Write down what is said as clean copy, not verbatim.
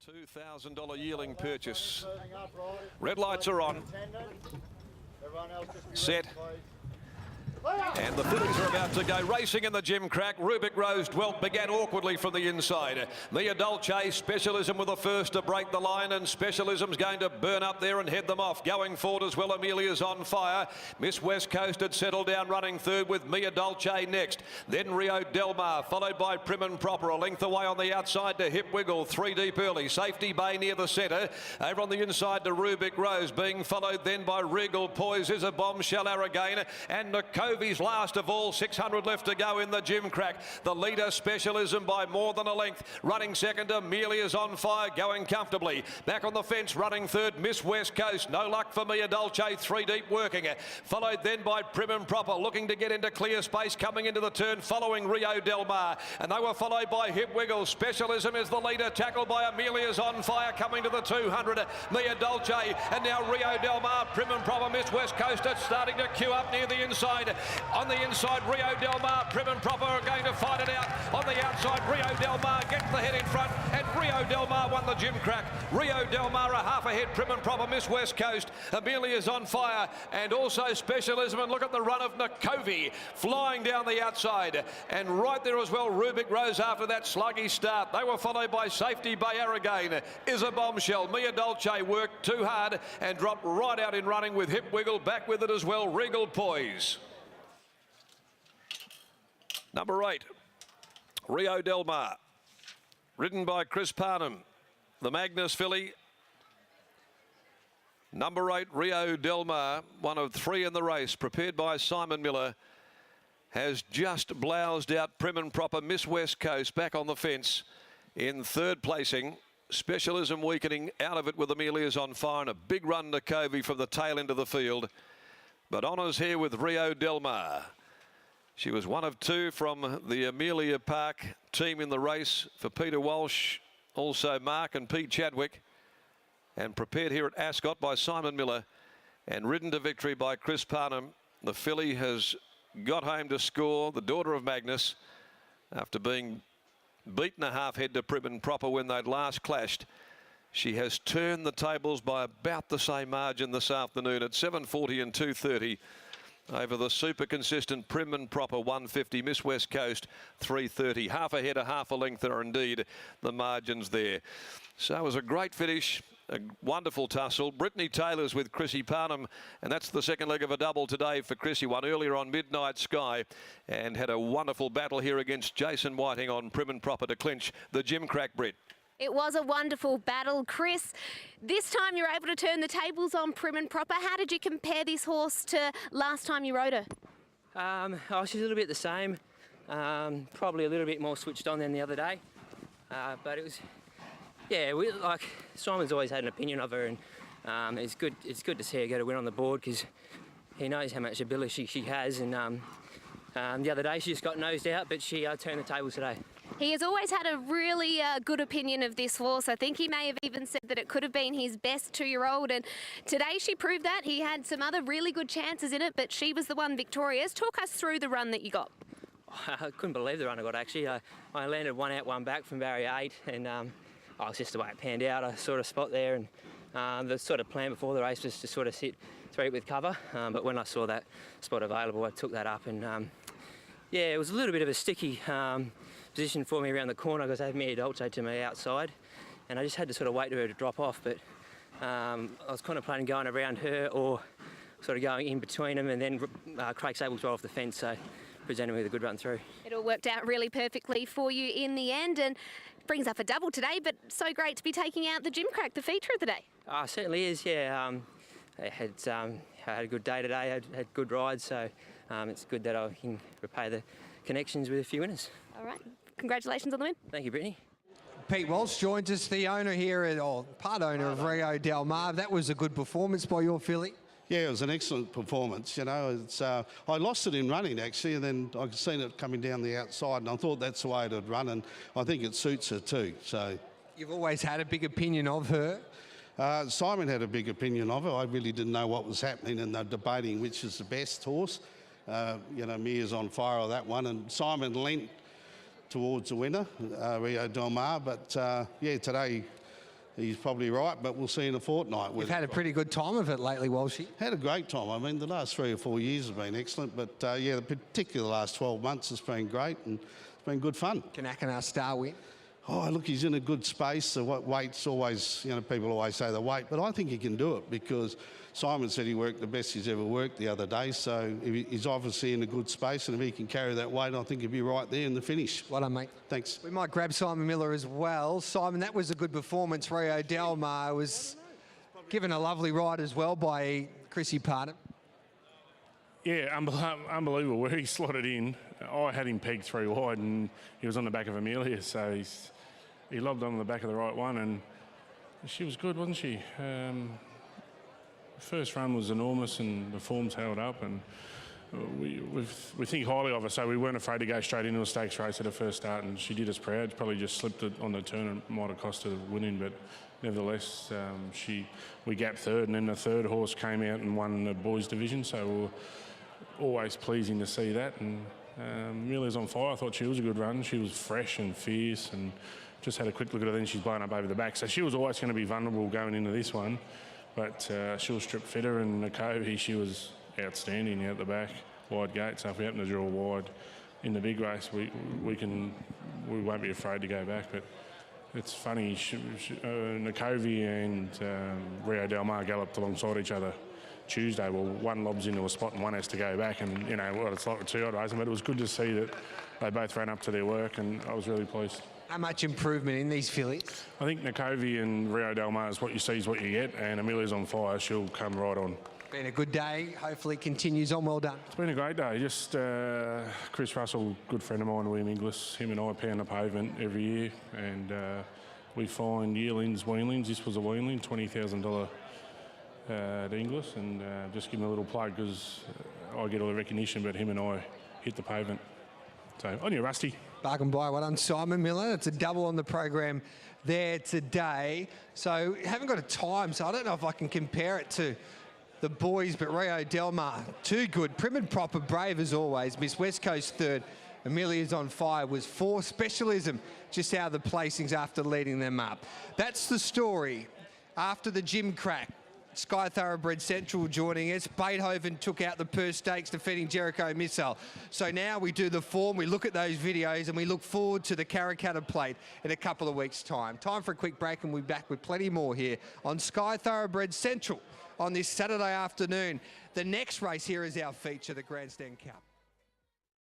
$2,000 yearling purchase. Red lights are on. Set. And the fillies are about to go racing in the gym crack. Rubic Rose Dwelt began awkwardly from the inside. Mia Dolce, Specialism with the first to break the line, and Specialism's going to burn up there and head them off. Going forward as well, Amelia's on fire. Miss West Coast had settled down running third with Mia Dolce next. Then Rio Del Mar, followed by Prim and Proper. A length away on the outside to Hip Wiggle, 3 deep early. Safety Bay near the centre. Over on the inside to Rubic Rose, being followed then by Regal Poise is a Bombshell Aragain, and Nakovi's last of all. 600 left to go in the gym crack. The leader, Specialism, by more than a length. Running second, Amelia's on fire, going comfortably. Back on the fence, running third, Miss West Coast. No luck for Mia Dolce, 3 deep working. Followed then by Prim and Proper, looking to get into clear space, coming into the turn, following Rio Del Mar. And they were followed by Hip Wiggle. Specialism is the leader, tackled by Amelia's on fire, coming to the 200. Mia Dolce, and now Rio Del Mar, Prim and Proper, Miss West Coast are starting to queue up near the inside. On the inside, Rio Del Mar, Prim and Proper are going to fight it out. On the outside, Rio Del Mar gets the head in front, and Rio Del Mar won the gym crack. Rio Del Mar a half ahead, Prim and Proper, Miss West Coast. Amelia's on fire, and also Specialism. And look at the run of Nakovi flying down the outside. And right there as well, Rubic Rose after that sluggy start. They were followed by Safety Bay Aragain. Is a Bombshell. Mia Dolce worked too hard and dropped right out in running with Hip Wiggle. Back with it as well, Regal Poise. Number 8, Rio Del Mar, ridden by Chris Parnham, the Magnus filly. Number 8, Rio Del Mar, one of 3 in the race, prepared by Simon Miller, has just bloused out Prim and Proper. Miss West Coast back on the fence in third placing. Specialism weakening out of it with Amelia's on fire, and a big run to Covey from the tail end of the field. But honours here with Rio Del Mar. She was one of 2 from the Amelia Park team in the race for Peter Walsh, also Mark and Pete Chadwick, and prepared here at Ascot by Simon Miller and ridden to victory by Chris Parnham. The filly has got home to score, the daughter of Magnus, after being beaten a half head to Prim and Proper when they'd last clashed. She has turned the tables by about the same margin this afternoon at 7:40 and 2:30. Over the super consistent Prim and Proper 150, Miss West Coast 3:30. Half a head, a half a length are indeed the margins there. So it was a great finish, a wonderful tussle. Brittany Taylor's with Chrissy Parnham, and that's the second leg of a double today for Chrissy. Won earlier on Midnight Sky and had a wonderful battle here against Jason Whiting on Prim and Proper to clinch the gym crack, Brit. It was a wonderful battle, Chris. This time you're able to turn the tables on Prim and Proper. How did you compare this horse to last time you rode her? She's a little bit the same. Probably a little bit more switched on than the other day. But it was, yeah, Simon's always had an opinion of her, and it's good to see her get a win on the board because he knows how much ability she has. And the other day she just got nosed out, but she turned the tables today. He has always had a really good opinion of this horse. I think he may have even said that it could have been his best 2-year-old, and today she proved that. He had some other really good chances in it, but she was the one victorious. Talk us through the run that you got. I couldn't believe the run I got, actually. I landed 1 out, 1 back from barrier 8, and it's just the way it panned out. I sort of spot there, and the sort of plan before the race was to sort of sit 3 with cover, but when I saw that spot available, I took that up, and yeah, it was a little bit of a sticky position for me around the corner because I had Mia Dolce to my outside, and I just had to sort of wait for her to drop off. But I was contemplating going around her or sort of going in between them, and then Craig Sable's right off the fence, so presented me with a good run through. It all worked out really perfectly for you in the end, and brings up a double today, but so great to be taking out the gym crack, the feature of the day. Certainly is, yeah. I had a good day today, had good rides, so it's good that I can repay the connections with a few winners. All right. Congratulations on the win. Thank you, Brittany. Pete Walsh joins us, the owner here, or part owner of Rio Del Mar. That was a good performance by your filly. Yeah, it was an excellent performance. You know, I lost it in running actually, and then I seen it coming down the outside, and I thought that's the way it would run, and I think it suits her too. So you've always had a big opinion of her. Simon had a big opinion of her. I really didn't know what was happening, and they're debating which is the best horse. You know, Mia's on fire on that one, and Simon leant towards the winner, Rio Del Mar. But yeah, today he's probably right, but we'll see in a fortnight. We've had a pretty good time of it lately, Walshy. Had a great time. I mean, the last 3 or 4 years have been excellent, but yeah, particularly the last 12 months has been great and it's been good fun. Kanakana star win. Oh, look, he's in a good space. The weight's always, people always say the weight, but I think he can do it because Simon said he worked the best he's ever worked the other day, so he's obviously in a good space, and if he can carry that weight, I think he'll be right there in the finish. Well done, mate. Thanks. We might grab Simon Miller as well. Simon, that was a good performance. Rio Del Mar was given a lovely ride as well by Chrissy Pardon. Yeah, unbelievable where he slotted in. I had him pegged 3 wide and he was on the back of Amelia, so he lobbed on the back of the right one and she was good, wasn't she? First run was enormous and the form's held up and we think highly of her, so we weren't afraid to go straight into a stakes race at her first start, and she did us proud. Probably just slipped it on the turn and might have cost her the winning, but nevertheless we gapped third, and then the third horse came out and won the boys division, so we were always pleasing to see that. And Amelia's on fire. I thought she was a good run. She was fresh and fierce and just had a quick look at her, then she's blown up over the back, so she was always going to be vulnerable going into this one, but she was stripped fitter, and Nakovi, she was outstanding out the back, wide gate. So if we happen to draw wide in the big race, we won't be afraid to go back. But it's funny, Nakovi and Rio Del Mar galloped alongside each other Tuesday. Well, one lobs into a spot and one has to go back, and what it's like with 2 odd racing. But it was good to see that they both ran up to their work, and I was really pleased. How much improvement in these fillies? I think Nakovi and Rio Del Mar is what you see is what you get, and Amelia's on fire. She'll come right on. Been a good day. Hopefully continues on. Well done. It's been a great day. Just Chris Russell, good friend of mine, William Inglis, him and I pound the pavement every year, and we find yearlings, weanlings. This was a weanling, $20,000 at Inglis, and just give him a little plug because I get all the recognition, but him and I hit the pavement. So on you, Rusty. Bargain buy. Well done, Simon Miller. It's a double on the program there today. So haven't got a time, so I don't know if I can compare it to the boys, but Rio Del Mar, too good. Prim and proper, brave as always. Miss West Coast third. Amelia's on fire was 4. Specialism just out of the placings after leading them up. That's the story after the gym crack. Sky Thoroughbred Central joining us. Beethoven took out the Perth Stakes defeating Jericho Missile. So now we do the form, we look at those videos and we look forward to the Karrakatta Plate in a couple of weeks' time. Time for a quick break and we'll be back with plenty more here on Sky Thoroughbred Central on this Saturday afternoon. The next race here is our feature, the Grandstand Cup.